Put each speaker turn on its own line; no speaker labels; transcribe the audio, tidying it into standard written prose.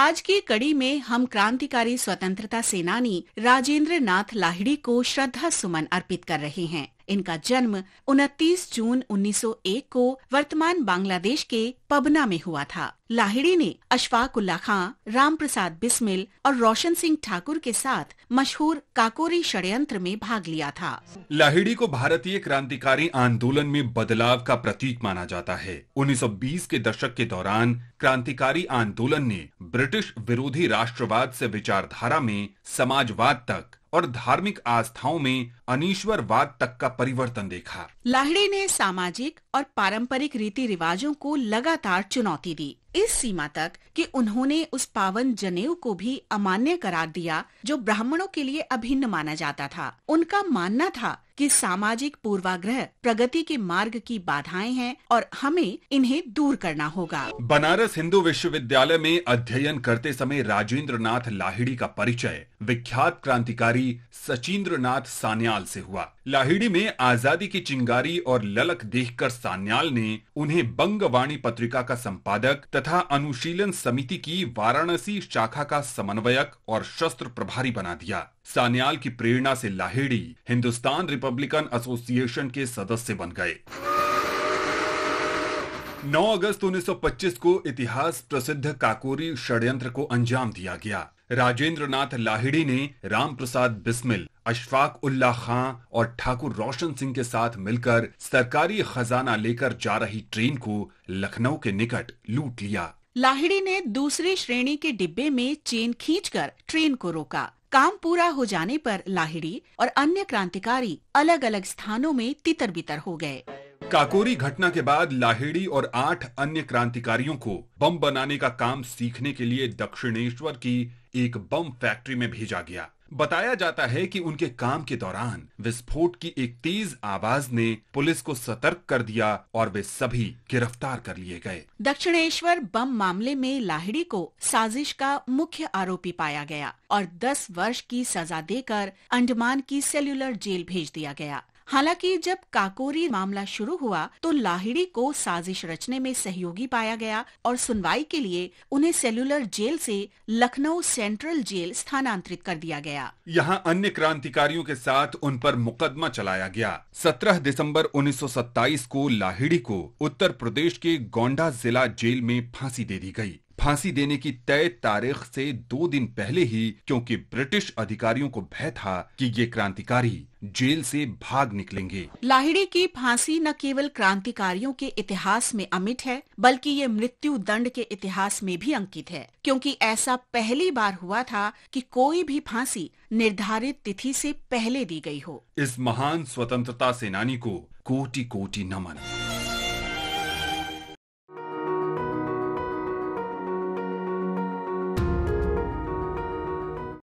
आज की कड़ी में हम क्रांतिकारी स्वतंत्रता सेनानी राजेंद्र नाथ लाहिड़ी को श्रद्धा सुमन अर्पित कर रहे हैं। इनका जन्म 29 जून 1901 को वर्तमान बांग्लादेश के पबना में हुआ था। लाहिड़ी ने अशफाक उल्लाह खां, राम प्रसाद बिस्मिल और रोशन सिंह ठाकुर के साथ मशहूर काकोरी षड्यंत्र में भाग लिया था।
लाहिड़ी को भारतीय क्रांतिकारी आंदोलन में बदलाव का प्रतीक माना जाता है। 1920 के दशक के दौरान क्रांतिकारी आंदोलन ने ब्रिटिश विरोधी राष्ट्रवाद से विचारधारा में समाजवाद तक और धार्मिक आस्थाओं में अनीश्वरवाद तक का परिवर्तन देखा।
लाहिड़ी ने सामाजिक और पारंपरिक रीति रिवाजों को लगातार चुनौती दी, इस सीमा तक कि उन्होंने उस पावन जनेऊ को भी अमान्य करार दिया जो ब्राह्मणों के लिए अभिन्न माना जाता था। उनका मानना था कि सामाजिक पूर्वाग्रह प्रगति के मार्ग की बाधाएं हैं और हमें इन्हें दूर करना होगा।
बनारस हिंदू विश्वविद्यालय में अध्ययन करते समय राजेंद्र नाथ लाहिड़ी का परिचय विख्यात क्रांतिकारी सचिंद्र नाथ सान्याल से हुआ। लाहिड़ी में आजादी की चिंगारी और ललक देखकर सान्याल ने उन्हें बंगवाणी पत्रिका का संपादक तथा अनुशीलन समिति की वाराणसी शाखा का समन्वयक और शस्त्र प्रभारी बना दिया। सान्याल की प्रेरणा से लाहिड़ी हिंदुस्तान रिपब्लिकन एसोसिएशन के सदस्य बन गए। 9 अगस्त 1925 को इतिहास प्रसिद्ध काकोरी षड्यंत्र को अंजाम दिया गया। राजेंद्र नाथ लाहिड़ी ने राम प्रसाद बिस्मिल, अशफाक उल्लाह खां और ठाकुर रोशन सिंह के साथ मिलकर सरकारी खजाना लेकर जा रही ट्रेन को लखनऊ के निकट लूट लिया।
लाहिड़ी ने दूसरी श्रेणी के डिब्बे में चेन खींचकर ट्रेन को रोका। काम पूरा हो जाने पर लाहिड़ी और अन्य क्रांतिकारी अलग अलग स्थानों में तितर बितर हो गए।
काकोरी घटना के बाद लाहिड़ी और 8 अन्य क्रांतिकारियों को बम बनाने का काम सीखने के लिए दक्षिणेश्वर की एक बम फैक्ट्री में भेजा गया। बताया जाता है कि उनके काम के दौरान विस्फोट की एक तेज आवाज ने पुलिस को सतर्क कर दिया और वे सभी गिरफ्तार कर लिए गए।
दक्षिणेश्वर बम मामले में लाहिड़ी को साजिश का मुख्य आरोपी पाया गया और 10 वर्ष की सजा देकर अंडमान की सेल्यूलर जेल भेज दिया गया। हालांकि जब काकोरी मामला शुरू हुआ तो लाहिड़ी को साजिश रचने में सहयोगी पाया गया और सुनवाई के लिए उन्हें सेल्यूलर जेल से लखनऊ सेंट्रल जेल स्थानांतरित कर दिया गया।
यहां अन्य क्रांतिकारियों के साथ उन पर मुकदमा चलाया गया। 17 दिसंबर 1927 को लाहिड़ी को उत्तर प्रदेश के गोंडा जिला जेल में फांसी दे दी गई। फांसी देने की तय तारीख से 2 दिन पहले ही, क्योंकि ब्रिटिश अधिकारियों को भय था कि ये क्रांतिकारी जेल से भाग निकलेंगे।
लाहिड़ी की फांसी न केवल क्रांतिकारियों के इतिहास में अमिट है, बल्कि ये मृत्यु दंड के इतिहास में भी अंकित है, क्योंकि ऐसा पहली बार हुआ था कि कोई भी फांसी निर्धारित तिथि से पहले दी गई हो।
इस महान स्वतंत्रता सेनानी को कोटि कोटि नमन।